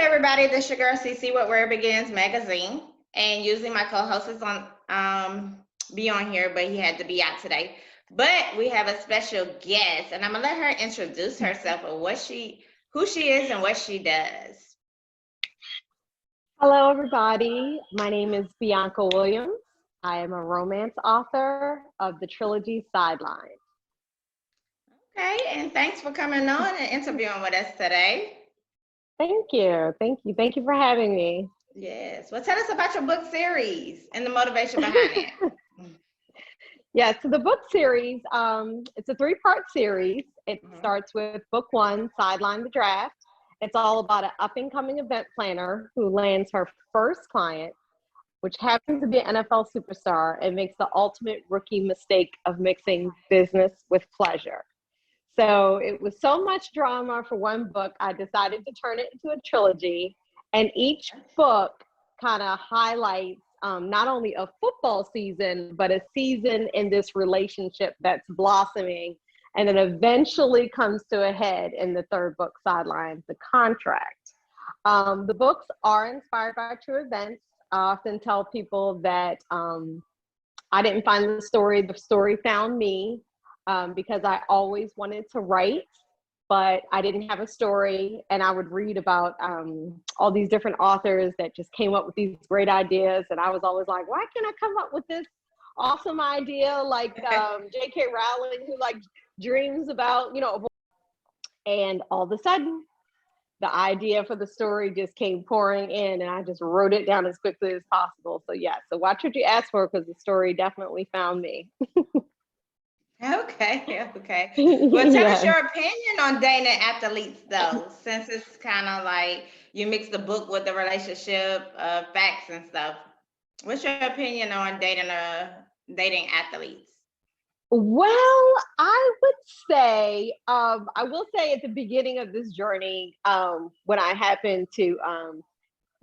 everybody, this is your girl CC with Where It Begins magazine, and usually my co-host is on be on here, but he had to be out today. But we have a special guest, and I'm gonna let her introduce herself and who she is, and what she does. Hello, everybody. My name is Bianca Williams. I am a romance author of the trilogy Sideline. Okay, and thanks for coming on and interviewing with us today. Thank you. Thank you. Thank you for having me. Yes. Well, tell us about your book series and the motivation behind it. Yeah, so the book series, it's a three-part series. It starts with book one, Sideline the Draft. It's all about an up-and-coming event planner who lands her first client, which happens to be an NFL superstar, and makes the ultimate rookie mistake of mixing business with pleasure. So it was so much drama for one book, I decided to turn it into a trilogy. And each book kind of highlights not only a football season, but a season in this relationship that's blossoming and then eventually comes to a head in the third book, Sideline, the Contract. The books are inspired by true events. I often tell people that I didn't find the story found me. Because I always wanted to write, but I didn't have a story. And I would read about all these different authors that just came up with these great ideas. And I was always like, why can't I come up with this awesome idea like J.K. Rowling, who like dreams about, and all of a sudden, the idea for the story just came pouring in, and I just wrote it down as quickly as possible. So yeah, so watch what you ask for, because the story definitely found me. Okay. Well, tell us Yes. your opinion on dating athletes, though, since it's kind of like you mix the book with the relationship facts and stuff. What's your opinion on dating athletes? Well, I would say, I will say at the beginning of this journey, when I happened to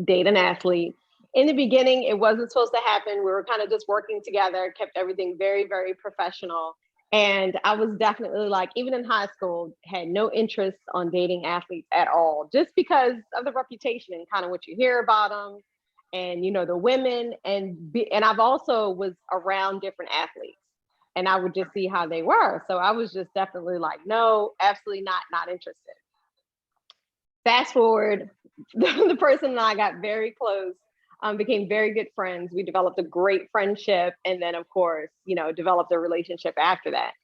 date an athlete, in the beginning, it wasn't supposed to happen. We were kind of just working together, kept everything very, very professional. And I was definitely like, even in high school, had no interest on dating athletes at all, just because of the reputation and kind of what you hear about them and, the women. And I've also was around different athletes, and I would just see how they were. So I was just definitely like, no, absolutely not interested. Fast forward, the person and I got very close, became very good friends. We developed a great friendship, and then, of course, developed a relationship after that.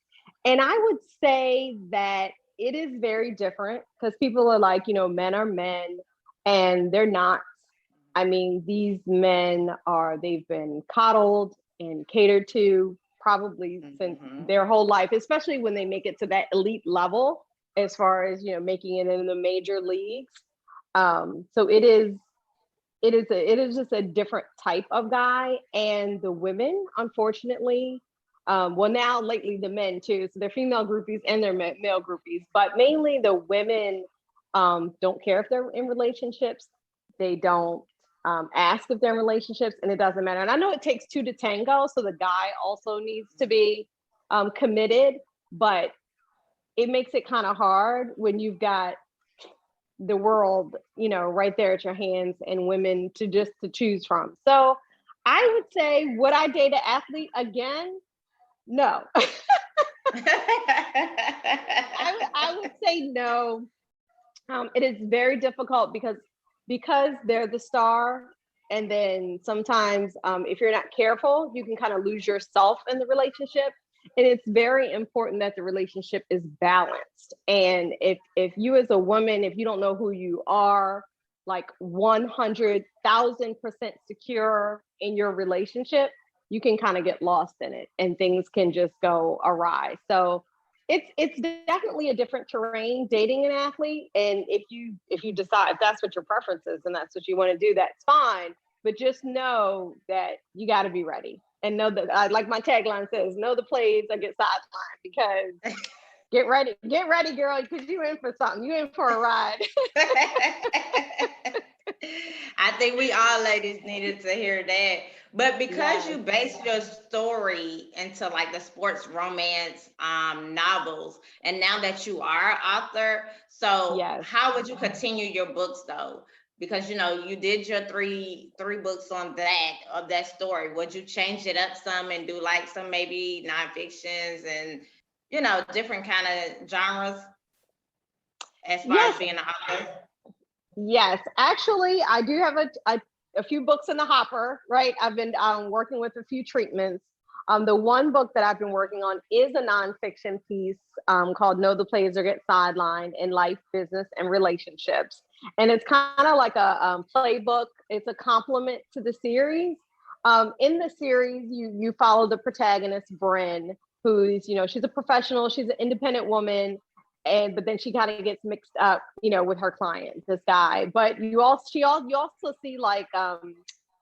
And I would say that it is very different, because people are like, men are men, and they're not. I mean, these men they've been coddled and catered to probably since their whole life, especially when they make it to that elite level, as far as, making it in the major leagues. So it is just a different type of guy. And the women, unfortunately, well, now lately the men too, so they're female groupies and they're male groupies, but mainly the women don't care if they're in relationships. They don't ask if they're in relationships, and it doesn't matter. And I know it takes two to tango, so the guy also needs to be committed, but it makes it kind of hard when you've got the world, right there at your hands, and women to choose from. So I would say, would I date an athlete again? No. I would say no. It is very difficult because they're the star, and then sometimes if you're not careful, you can kind of lose yourself in the relationship. And it's very important that the relationship is balanced. And if you as a woman, if you don't know who you are, like 100,000% secure in your relationship, you can kind of get lost in it, and things can just go awry. So it's definitely a different terrain dating an athlete. And if you decide, if that's what your preference is and that's what you want to do, that's fine. But just know that you got to be ready, and know that, like my tagline says, know the plays that get sidelined, because get ready, girl, because you in for something. You in for a ride. I think we all ladies needed to hear that. But because Yes. you based your story into like the sports romance novels, and now that you are an author, so Yes. how would you continue your books though? because you did your three books on that of that story. Would you change it up some and do like some maybe nonfictions and different kind of genres as far as Yes, being an author? yes. Actually, I do have a few books in the hopper, right? I've been working with a few treatments. The one book that I've been working on is a nonfiction piece called Know the Players Or Get Sidelined in Life, Business, and Relationships. And it's kind of like a playbook. It's a complement to the series. In the series, you follow the protagonist, Bryn, who's, she's a professional, she's an independent woman, but then she kind of gets mixed up, with her client, this guy. But you also see like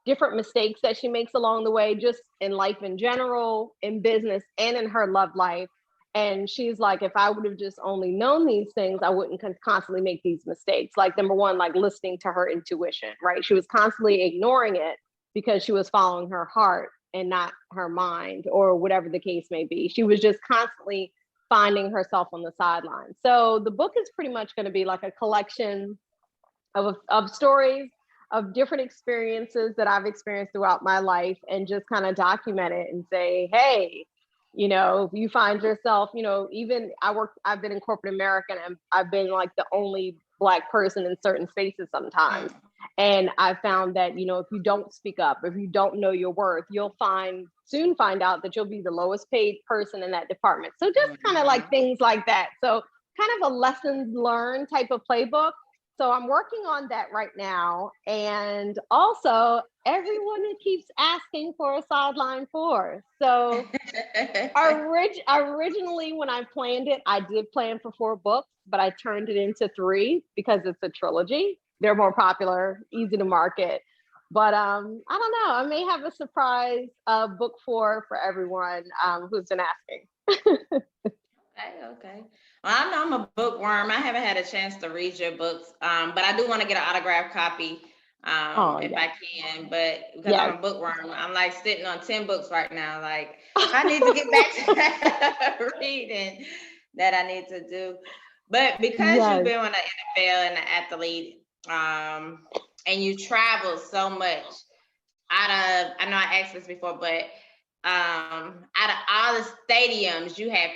different mistakes that she makes along the way, just in life in general, in business, and in her love life. And she's like, if I would have just only known these things, I wouldn't constantly make these mistakes. Like, number one, like listening to her intuition, right? She was constantly ignoring it because she was following her heart and not her mind, or whatever the case may be. She was just constantly finding herself on the sidelines. So the book is pretty much going to be like a collection of stories of different experiences that I've experienced throughout my life, and just kind of document it and say, hey, if you find yourself, even I've been in corporate America, and I've been like the only Black person in certain spaces sometimes. And I found that, if you don't speak up, if you don't know your worth, you'll soon find out that you'll be the lowest paid person in that department. So just kind of like things like that. So kind of a lessons learned type of playbook. So I'm working on that right now. And also, everyone who keeps asking for a sideline four. So originally, when I planned it, I did plan for 4 books, but I turned it into 3 because it's a trilogy. They're more popular, easy to market. But I don't know. I may have a surprise book for everyone who's been asking. Okay. Well, I know I'm a bookworm. I haven't had a chance to read your books, but I do want to get an autographed copy if I can. But because I'm a bookworm, I'm like sitting on 10 books right now. Like, I need to get back to reading that I need to do. But because you've been on the NFL and the athlete, and you travel so much I know I asked this before, but out of all the stadiums, you had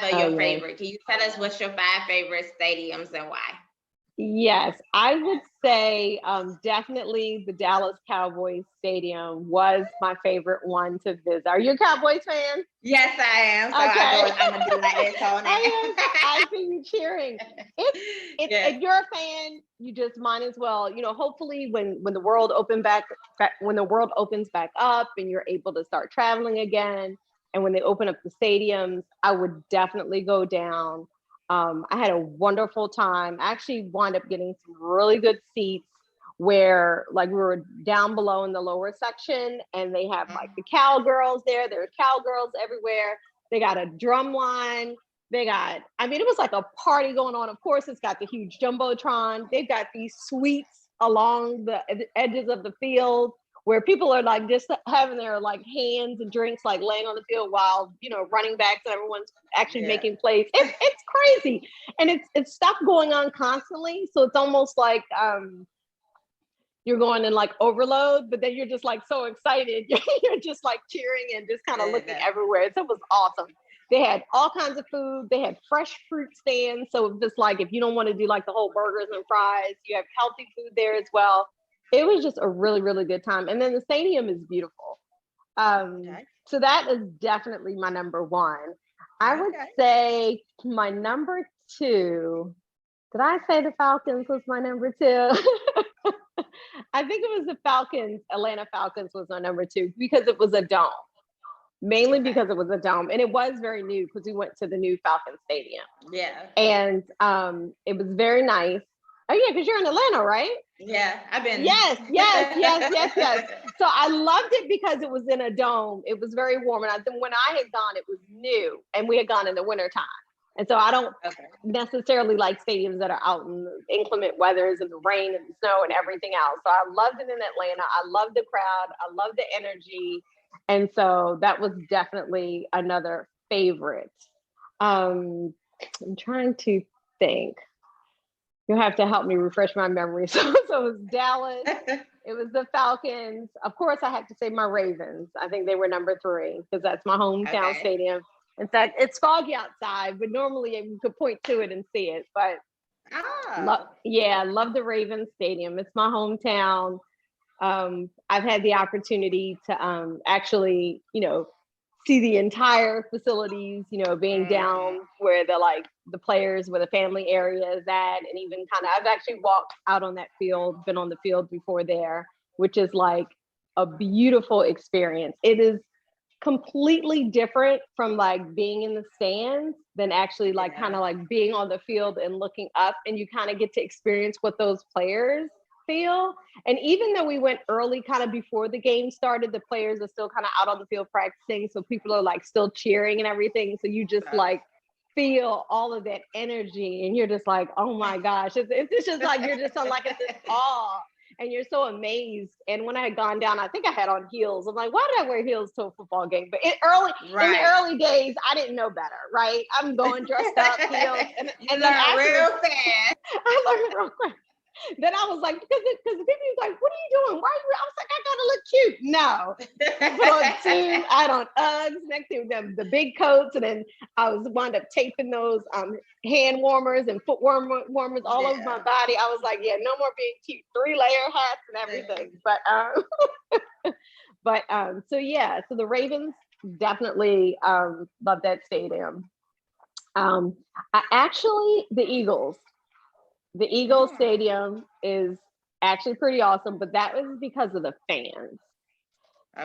5 of your favorite. Can you tell us what's your 5 favorite stadiums and why? Yes, I would say definitely the Dallas Cowboys Stadium was my favorite one to visit. Are you a Cowboys fan? Yes, I am. So I'm gonna do like this whole night. I see you cheering. If you're a fan, you just might as well. Hopefully, when the world opens back up, and you're able to start traveling again, and when they open up the stadiums, I would definitely go down. I had a wonderful time. I actually wound up getting some really good seats where like we were down below in the lower section, and they have like the cowgirls there. There are cowgirls everywhere. They got a drum line. It was like a party going on. Of course, it's got the huge Jumbotron. They've got these suites along the edges of the field where people are like just having their like hands and drinks like laying on the field while running backs and everyone's actually making plays. It's crazy, and it's stuff going on constantly. So it's almost like you're going in like overload, but then you're just like so excited. You're just like cheering and just kind of looking everywhere. So it was awesome. They had all kinds of food. They had fresh fruit stands. So just like if you don't want to do like the whole burgers and fries, you have healthy food there as well. It was just a really, really good time. And then the stadium is beautiful. So that is definitely my number 1. I would say my number 2. Did I say the Falcons was my number 2? I think it was the Falcons. Atlanta Falcons was my number 2 because it was a dome. Mainly because it was a dome, and it was very new because we went to the new Falcon Stadium. Yeah. And it was very nice. Oh yeah, because you're in Atlanta, right? Yeah, I've been. Yes. So I loved it because it was in a dome. It was very warm, and I think when I had gone, it was new, and we had gone in the wintertime. And so I don't necessarily like stadiums that are out in the inclement weathers and the rain and the snow and everything else. So I loved it in Atlanta. I loved the crowd. I loved the energy. And so that was definitely another favorite. I'm trying to think. You have to help me refresh my memory. So it was Dallas. It was the Falcons. Of course, I have to say my Ravens. I think they were number 3 because that's my hometown Okay. stadium. In fact, it's foggy outside, but normally you could point to it and see it. But Oh. love the Ravens Stadium. It's my hometown. I've had the opportunity to actually, see the entire facilities, being Mhm. down where the players, where the family area is at, and even kind of, I've actually walked out on that field, been on the field before there, which is like a beautiful experience. It is completely different from like being in the stands than actually like kind Yeah. of like being on the field and looking up, and you kind of get to experience what those players feel. And even though we went early, kind of before the game started, the players are still kind of out on the field practicing, so people are like still cheering and everything, so you just like feel all of that energy, and you're just like, oh my gosh, it's just like you're just on like in this awe, and you're so amazed. And when I had gone down, I think I had on heels. I'm like, why did I wear heels to a football game? But in the Right. early days, I didn't know better, right? I'm going dressed up, heels, You and then learn afterwards, real fast. I learned real quick. Then I was like, because the people was like, what are you doing? Why are you? I was like, I gotta look cute. No, I put on suits, I had on Uggs, next to them, the big coats, and then I was wound up taping those hand warmers and foot warmers all over my Yeah. body. I was like, yeah, no more being cute, 3-layer hats and everything. So yeah, so the Ravens definitely love that stadium. The Eagles. The Eagles Mm. Stadium is actually pretty awesome, but that was because of the fans.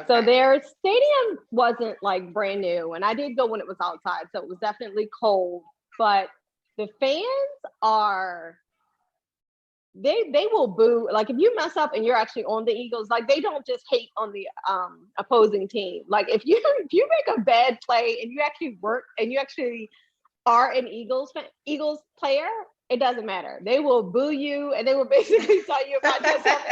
So Okay. their stadium wasn't like brand new, and I did go when it was outside, so it was definitely cold. But the fans are they will boo. Like if you mess up and you're actually on the Eagles, like they don't just hate on the opposing team. Like if you make a bad play and you actually work and you actually are an Eagles player, it doesn't matter. They will boo you and they will basically tell you about yourself.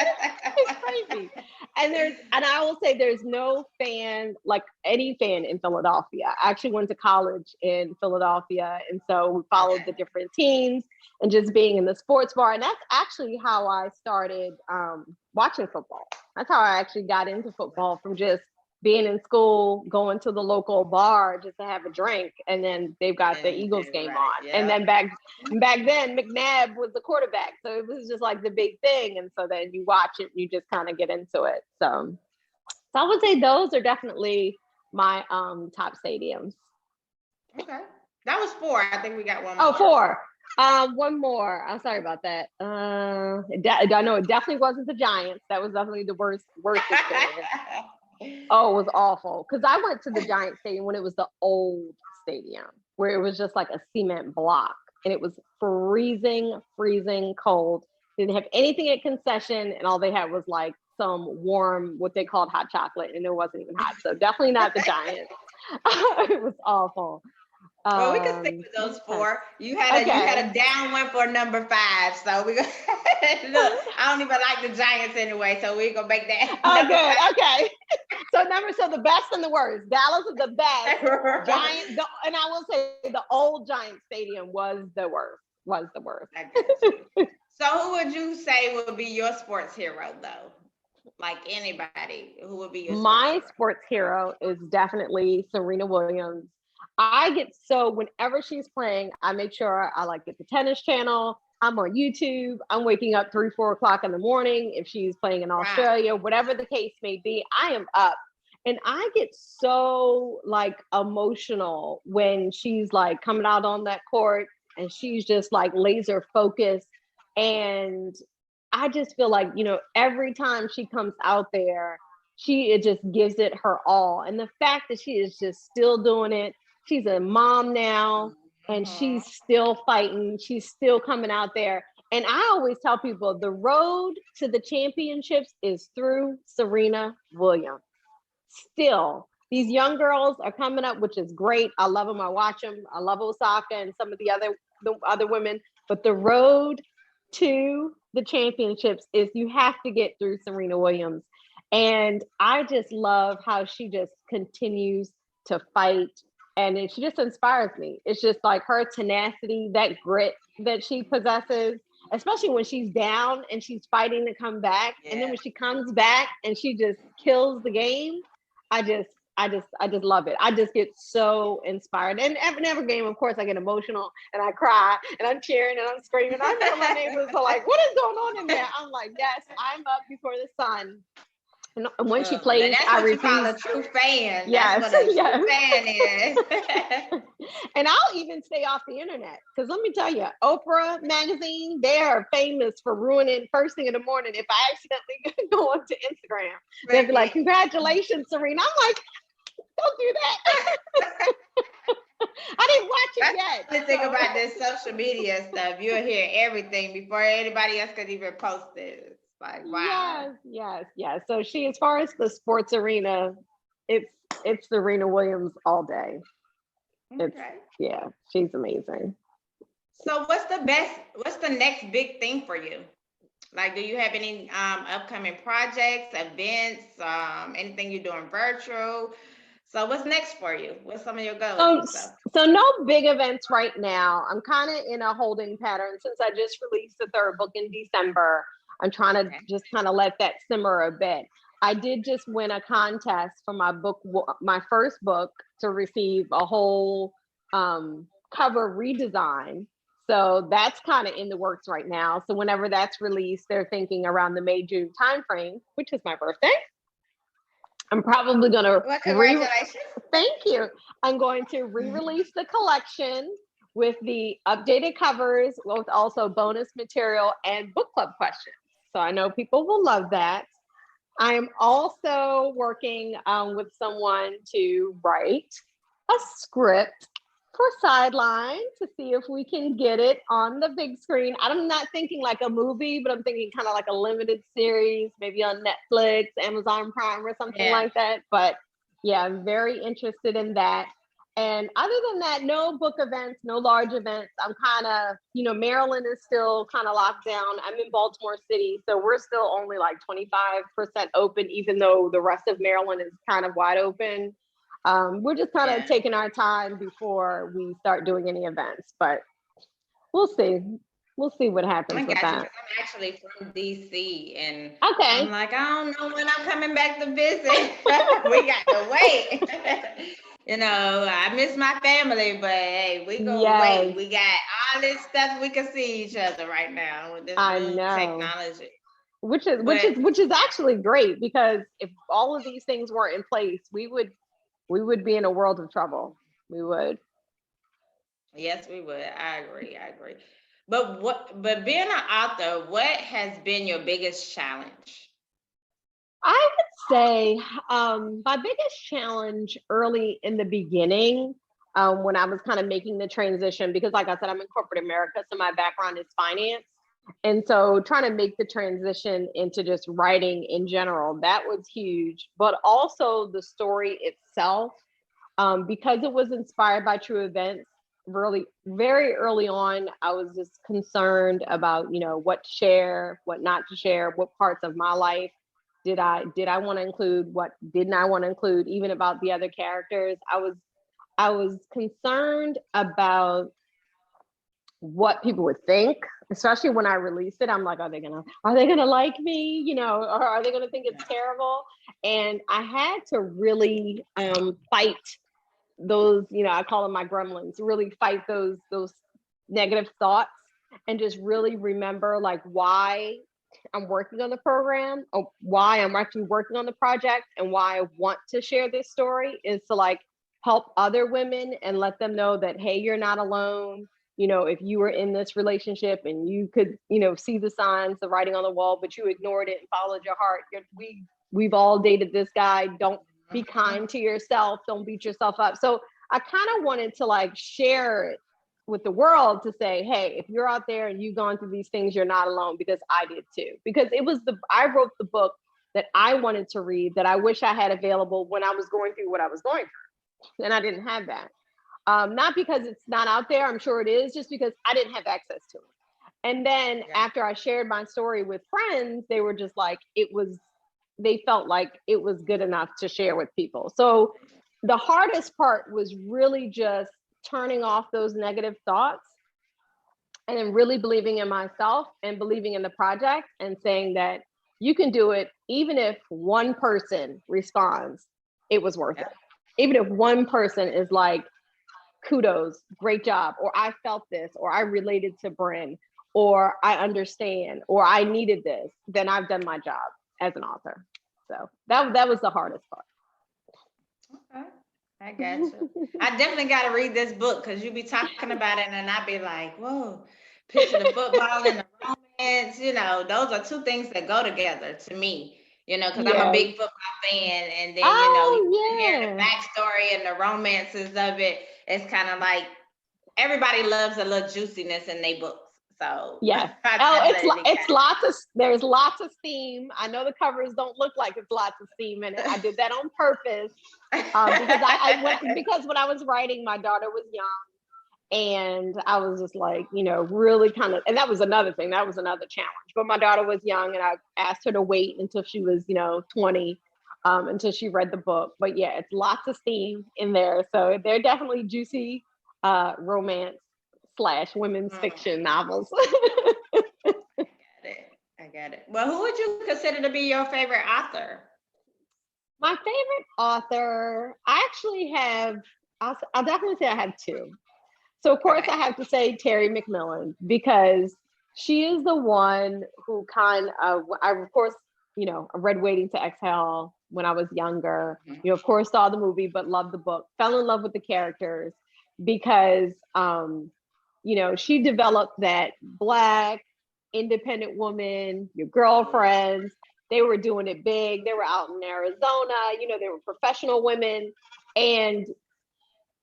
It's crazy. And I will say there's no fan, like any fan in Philadelphia. I actually went to college in Philadelphia, and so we followed the Okay. different teams and just being in the sports bar. And that's actually how I started watching football. That's how I actually got into football, from just being in school, going to the local bar just to have a drink, and then they've got the And Eagles game right. on. And Yep. then back then, McNabb was the quarterback, so it was just like the big thing. And so then you watch it, and you just kind of get into it. So I would say those are definitely my top stadiums. Okay. That was 4. I think we got one Oh, more. 4. One more. I'm sorry about that. I know it definitely wasn't the Giants. That was definitely the worst experience. Oh, it was awful. Because I went to the Giant Stadium when it was the old stadium, where it was just like a cement block, and it was freezing cold. Didn't have anything at concession, and all they had was like some warm, what they called hot chocolate, and it wasn't even hot. So definitely not the Giants. It was awful. Well, we can stick with those Okay. 4. You had a down one for number 5, so we go. Look, I don't even like the Giants anyway, so we're gonna make that Oh, number good. 5. Okay. So the best and the worst. Dallas is the best. And I will say the old Giant Stadium was the worst. Was the worst. I got you. So, who would you say would be your sports hero, though? Like anybody, who would be your sports My hero? sports hero is definitely Serena Williams. I get so whenever she's playing, I make sure I like get the tennis channel. I'm on YouTube. I'm waking up 3, 4 o'clock in the morning. If she's playing in Wow. Australia, whatever the case may be, I am up. And I get so like emotional when she's like coming out on that court and she's just like laser focused. And I just feel like, every time she comes out there, it just gives it her all. And the fact that she is just still doing it, she's a mom now, and Mhm. she's still fighting, she's still coming out there. And I always tell people the road to the championships is through Serena Williams. Still, these young girls are coming up, which is great. I love them. I watch them. I love Osaka and some of the other women. But the road to the championships is you have to get through Serena Williams. And I just love how she just continues to fight. She just inspires me. It's just like her tenacity, that grit that she possesses. especially when she's down and she's fighting to come back. And then when she comes back and she just kills the game, I just love it. I just get so inspired. And every game, of course, I get emotional and I cry and I'm cheering and I'm screaming. I know my neighbors are like, what is going on in there? I'm like, yes, I'm up before the sun. And when she plays, that's I what you call refuse. a true fan. Yes, That's what a yes. true fan is. And I'll even stay off the internet because let me tell you, Oprah magazine, they are famous for ruining first thing in the morning. If I accidentally go onto Instagram, they'll be like, congratulations, Serena. I'm like, don't do that. I didn't watch it yet. The thing about this social media stuff, you'll hear everything before anybody else could even post it. It's like, wow. Yes. So she, as far as the sports arena, it's Serena Williams all day. She's amazing. So what's the next big thing for you? Like, do you have any upcoming projects, events, anything you're doing virtual? So what's next for you? What's some of your goals and stuff? So no big events right now. I'm kind of in a holding pattern since I just released the third book in December. I'm trying to just kind of let that simmer a bit. I did just win a contest for my first book, to receive a whole cover redesign. So that's kind of in the works right now. So whenever that's released, they're thinking around the May-June timeframe, which is my birthday. I'm probably going to congratulations. Thank you. I'm going to re-release the collection with the updated covers, with also bonus material and book club questions. So I know people will love that. I am also working with someone to write a script for Sideline to see if we can get it on the big screen. I'm not thinking like a movie, but I'm thinking kind of like a limited series, maybe on Netflix, Amazon Prime, or something like that. But yeah, I'm very interested in that. And other than that, no book events, no large events. I'm kind of, Maryland is still kind of locked down. I'm in Baltimore City, so we're still only like 25% open, even though the rest of Maryland is kind of wide open. We're just kind of taking our time before we start doing any events, but we'll see. We'll see what happens with that. I'm actually from DC, and I'm like, I don't know when I'm coming back to visit. We got to wait. I miss my family, but hey, we gonna wait. We got all this stuff, we can see each other right now with this new technology. Which is actually great, because if all of these things weren't in place, we would be in a world of trouble. We would. Yes, we would. I agree. But being an author, what has been your biggest challenge? I would say my biggest challenge early in the beginning, when I was kind of making the transition, because like I said, I'm in corporate America, so my background is finance. And so trying to make the transition into just writing in general, that was huge. But also the story itself, because it was inspired by true events, really very early on, I was just concerned about, what to share, what not to share, what parts of my life did I want to include, what didn't I want to include, even about the other characters. I was concerned about what people would think, especially when I released it. I'm like, are they gonna like me, or are they gonna think it's terrible? And I had to really fight those, I call them my gremlins, really fight those negative thoughts, and just really remember like why I'm working on the program, or why I'm actually working on the project, and why I want to share this story is to like help other women and let them know that, hey, you're not alone. If you were in this relationship and you could, see the signs, the writing on the wall, but you ignored it and followed your heart, we've all dated this guy. Don't be kind to yourself. Don't beat yourself up. So I kind of wanted to like share it with the world to say, hey, if you're out there and you've gone through these things, you're not alone, because I did too. Because I wrote the book that I wanted to read, that I wish I had available when I was going through what I was going through. And I didn't have that. Not because it's not out there, I'm sure it is, just because I didn't have access to it. And then after I shared my story with friends, they were just like, they felt like it was good enough to share with people. So the hardest part was really just turning off those negative thoughts And then really believing in myself and believing in the project and saying that you can do it even if one person responds, it was worth it. Even if one person is like, kudos, great job, or I felt this, or I related to Bryn, or I understand, or I needed this, then I've done my job as an author. So that was the hardest part. Okay. I got you. I definitely got to read this book because you be talking about it and I be like, whoa, picture the football and the romance. Those are two things that go together to me, because I'm a big football fan. And then, hearing the backstory and the romances of it, it's kind of like everybody loves a little juiciness in their books. So yes. There's lots of steam. I know the covers don't look like it's lots of steam in it. I did that on purpose because when I was writing, my daughter was young, and I was just like, really kind of, and that was another thing. That was another challenge. But my daughter was young, and I asked her to wait until she was, 20, until she read the book. But yeah, it's lots of steam in there. So they're definitely juicy romance / women's fiction novels. I got it. Well, who would you consider to be your favorite author? My favorite author, I actually have, I'll definitely say I have two. So of course I have to say Terry Mcmillan, because she is the one who I of course, I read Waiting to Exhale when I was younger. Of course saw the movie, but loved the book, fell in love with the characters because, she developed that Black independent woman, your girlfriends, they were doing it big. They were out in Arizona, they were professional women. And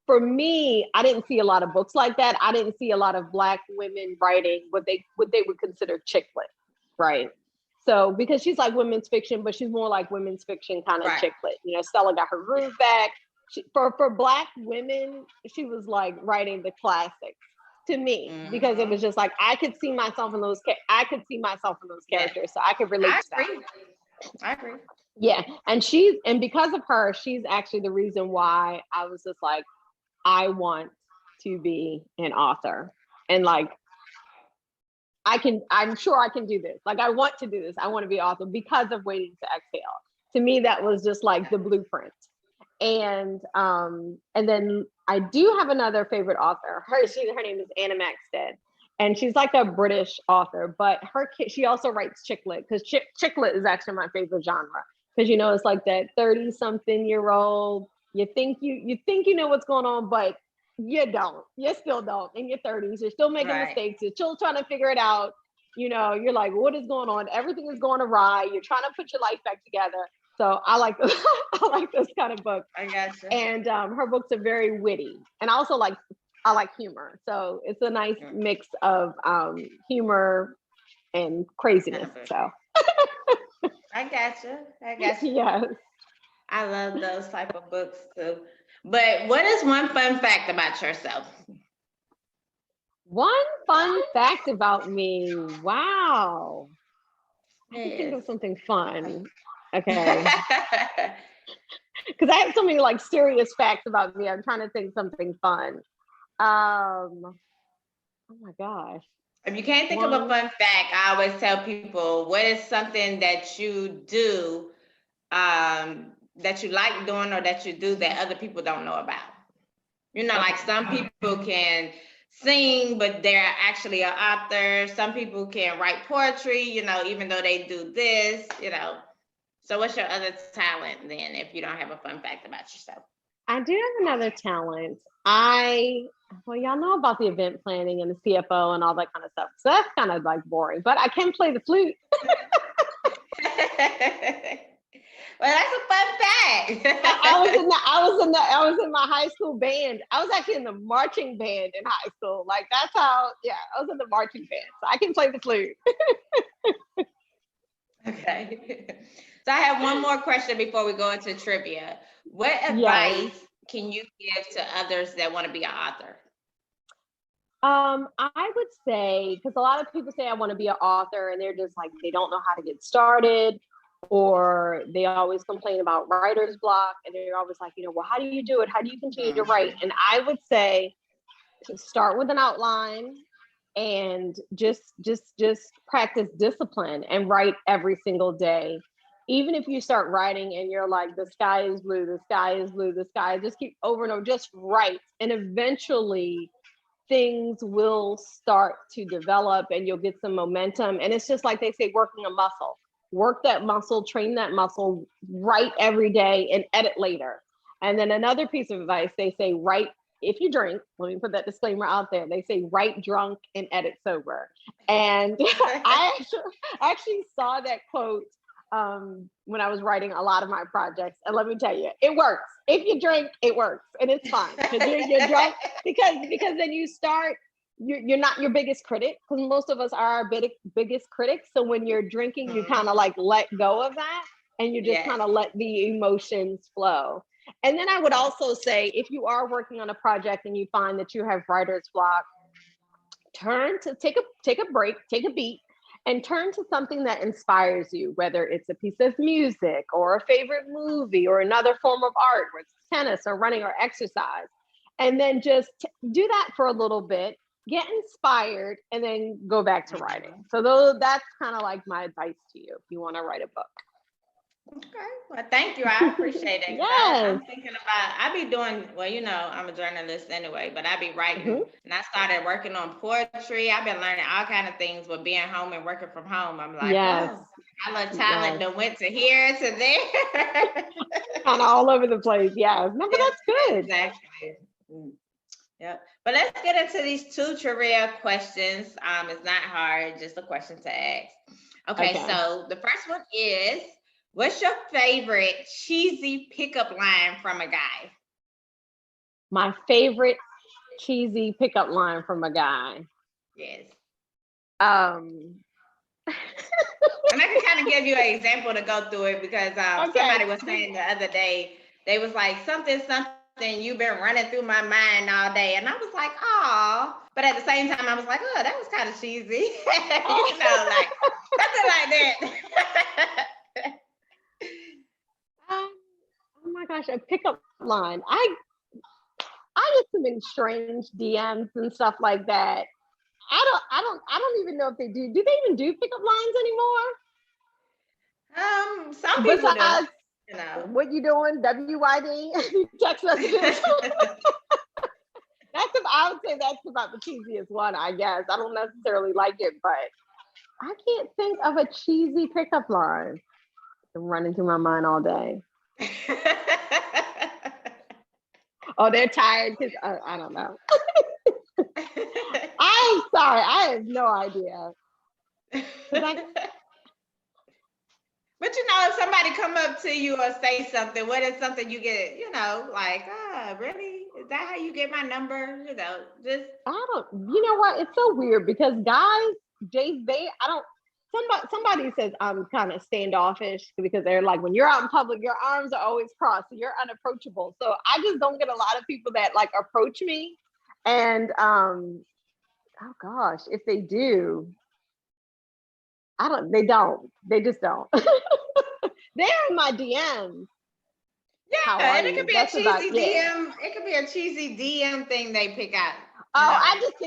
for me, I didn't see a lot of books like that. I didn't see a lot of Black women writing what they would consider chick lit, right? So because she's like women's fiction, but she's more like women's fiction kind of chick lit. Stella got her groove back. For Black women, she was like writing the classics to me, because it was just like I could see myself in those. I could see myself in those characters, so I could relate to that. I agree. Yeah, and because of her, she's actually the reason why I was just like, I want to be an author, and like I'm sure I can do this. Like I want to do this. I want to be an author because of Waiting to Exhale. To me, that was just like the blueprint. And then I do have another favorite author. Her name is Anna Maxted, and she's like a British author, but she also writes chick lit, because chick lit is actually my favorite genre, because it's like that 30-something-year-old. You think you know what's going on, but you don't. You still don't. In your 30s, you're still making mistakes. You're still trying to figure it out. You're like, what is going on? Everything is going awry. You're trying to put your life back together. So I like this kind of book. I gotcha. And her books are very witty, and I like humor. So it's a nice mix of humor and craziness. So I gotcha. Yes. I love those type of books too. But what is one fun fact about yourself? One fun fact about me. Wow. I can think of something fun. Okay. Because I have so many like serious facts about me. I'm trying to think something fun. Oh my gosh. If you can't think of a fun fact, I always tell people, what is something that you do that you like doing, or that you do that other people don't know about? Like some people can sing, but they're actually an author. Some people can write poetry, even though they do this, So what's your other talent then, if you don't have a fun fact about yourself? I do have another talent. Y'all know about the event planning and the CFO and all that kind of stuff. So that's kind of like boring, but I can play the flute. Well, that's a fun fact. I was in my high school band. I was actually in the marching band in high school. Like I was in the marching band. So I can play the flute. Okay. So I have one more question before we go into trivia. What advice can you give to others that want to be an author? I would say, because a lot of people say I want to be an author, and they're just like, they don't know how to get started, or they always complain about writer's block, and they're always like, well, how do you do it? How do you continue to write? And I would say, start with an outline, and just practice discipline and write every single day. Even if you start writing and you're like, the sky is blue, the sky is blue, the sky, just keep over and over, just write. And eventually things will start to develop and you'll get some momentum. And it's just like they say, working a muscle. Work that muscle, train that muscle, write every day and edit later. And then another piece of advice, they say, write if you drink. Let me put that disclaimer out there. They say, write drunk and edit sober. And I actually saw that quote when I was writing a lot of my projects. And let me tell you, it works. If you drink, it works. And it's fine because you're drunk, because then you start, you're not your biggest critic, because most of us are our biggest critics. So when you're drinking, you kind of like let go of that and you just kind of let the emotions flow. And then I would also say, if you are working on a project and you find that you have writer's block, turn to take a break, take a beat, and turn to something that inspires you, whether it's a piece of music or a favorite movie or another form of art, whether it's tennis or running or exercise. And then just do that for a little bit, get inspired, and then go back to writing. So that's kind of like my advice to you if you want to write a book. Okay, well, thank you. I appreciate it. Yes. I'm thinking about, I be doing, well, you know, I'm a journalist anyway, but I be writing. And I started working on poetry. I've been learning all kind of things with being home and working from home. I'm like, oh, my little talent that went to here to there. Kind of all over the place. Yeah, no, but that's good. Exactly. Yep. But let's get into these 2 trivia questions. It's not hard, just a question to ask. Okay, so the first one is, what's your favorite cheesy pickup line from a guy? My favorite cheesy pickup line from a guy. Yes. And I can kind of give you an example to go through it, because somebody was saying the other day, they was like, something, you've been running through my mind all day. And I was like, oh, but at the same time, I was like, oh, that was kind of cheesy. You know, like something like that. Oh my gosh, a pickup line. I get some strange DMs and stuff like that. I don't even know if they do. Do they even do pickup lines anymore? Some people Besides, do. You know. What you doing? WYD text messages. I would say that's about the cheesiest one, I guess. I don't necessarily like it, but I can't think of a cheesy pickup line. Been running through my mind all day. Oh, they're tired because I don't know. I'm sorry, I have no idea. But you know, if somebody come up to you or say something, what is something you get, you know, like, really? Is that how you get my number? You know, just. You know what? It's so weird because guys, somebody says I'm kind of standoffish because they're like, when you're out in public, your arms are always crossed, so you're unapproachable. So I just don't get a lot of people that like approach me. And oh gosh, if they do, they just don't. They're in my DMs. Yeah, and it could be a cheesy DM. It could be a cheesy DM thing they pick out. Oh, I just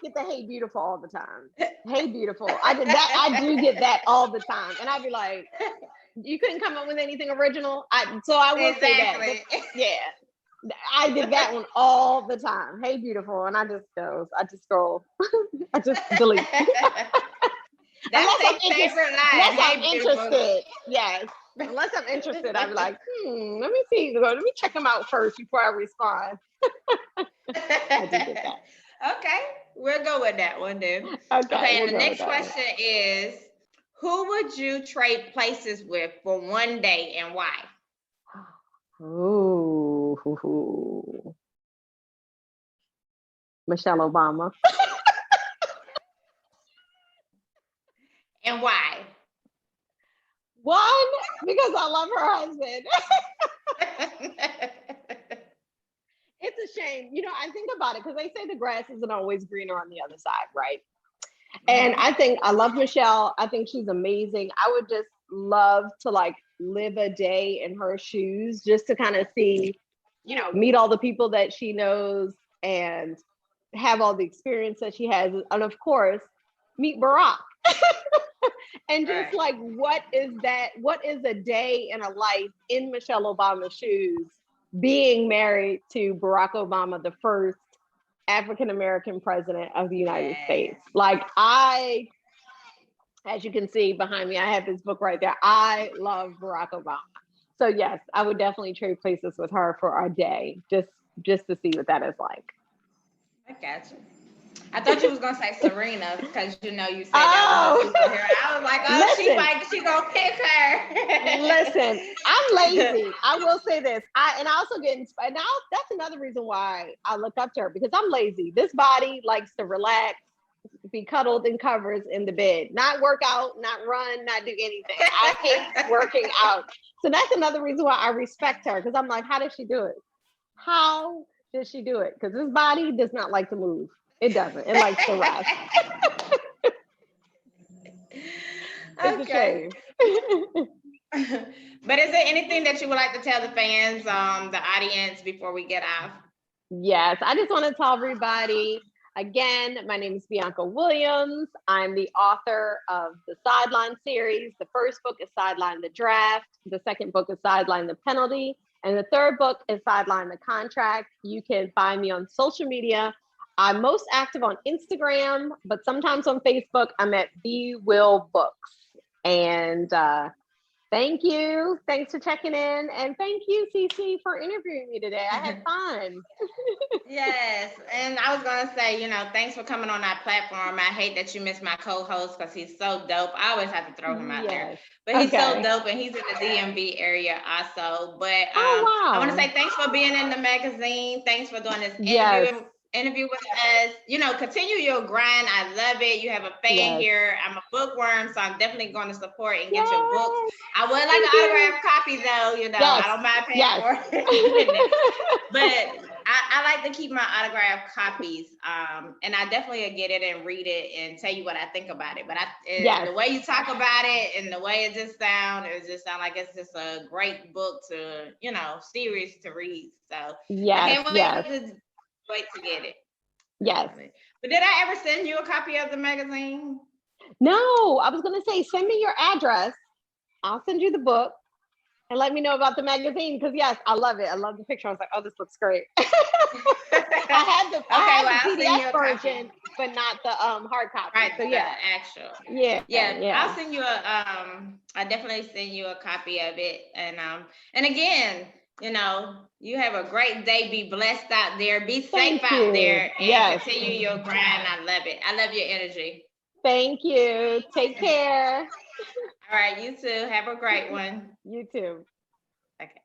get the hey beautiful all the time. Hey beautiful. I do get that all the time. And I'd be like, you couldn't come up with anything original. So I will say that. But, yeah. I did that one all the time. Hey beautiful. And I just scroll. I just delete. That's my favorite line. Unless I'm interested. Yes. Unless I'm interested, I'm like, let me see. Let me check them out first before I respond. I do get that. Okay, we'll go with that one then. Okay, and the next question is, who would you trade places with for one day and why? Ooh. Michelle Obama. And why? One, because I love her husband. It's a shame. You know, I think about it because they say the grass isn't always greener on the other side, right? And I love Michelle. I think she's amazing. I would just love to like live a day in her shoes just to kind of see, you know, meet all the people that she knows and have all the experience that she has, and of course, meet Barack. And just Right. like, what is that? What is a day in a life in Michelle Obama's shoes, being married to Barack Obama, the first African American president of the United States? Like, as you can see behind me, I have this book right there. I love Barack Obama. So yes, I would definitely trade places with her for our day, just to see what that is like. I got you. I thought you was gonna say Serena because you know you said Oh. that was a superhero. I was like, oh, she gonna pick her. Listen, I'm lazy. I will say this. I also get inspired. Now that's another reason why I look up to her, because I'm lazy. This body likes to relax, be cuddled in covers in the bed, not work out, not run, not do anything. I hate working out. So that's another reason why I respect her, because I'm like, how does she do it? How does she do it? Because this body does not like to move. It doesn't. It likes to rest. It's a shame. But is there anything that you would like to tell the fans, the audience, before we get off? Yes, I just want to tell everybody, again, my name is Bianca Williams. I'm the author of the Sideline series. The first book is Sideline the Draft. The second book is Sideline the Penalty. And the third book is Sideline the Contract. You can find me on social media. I'm most active on Instagram, but sometimes on Facebook. I'm at B Will Books. And thank you. Thanks for checking in. And thank you, Cece, for interviewing me today. I had fun. Yes. And I was going to say, thanks for coming on our platform. I hate that you missed my co-host because he's so dope. I always have to throw him out there. But he's so dope, and he's in the DMV area also. But wow. I want to say thanks for being in the magazine. Thanks for doing this interview with us. Continue your grind. I love it. You have a fan here. I'm a bookworm, so I'm definitely going to support and get your books. I would like an autographed copy though, I don't mind paying for it. But I like to keep my autographed copies. And I definitely will get it and read it and tell you what I think about it. But the way you talk about it and the way it just sounds like it's just a great book to, series to read. So I can't wait to get it. Yes. But did I ever send you a copy of the magazine? No, I was going to say, send me your address. I'll send you the book and let me know about the magazine. Because yes, I love it. I love the picture. I was like, oh, this looks great. I have the PDF version, but not the hard copy. Right, so the actual. Yeah. I'll send you I definitely send you a copy of it. And again, you have a great day. Be blessed out there. Be safe out there. And continue your grind. I love it. I love your energy. Thank you. Take care. All right. You too. Have a great one. You too. Okay.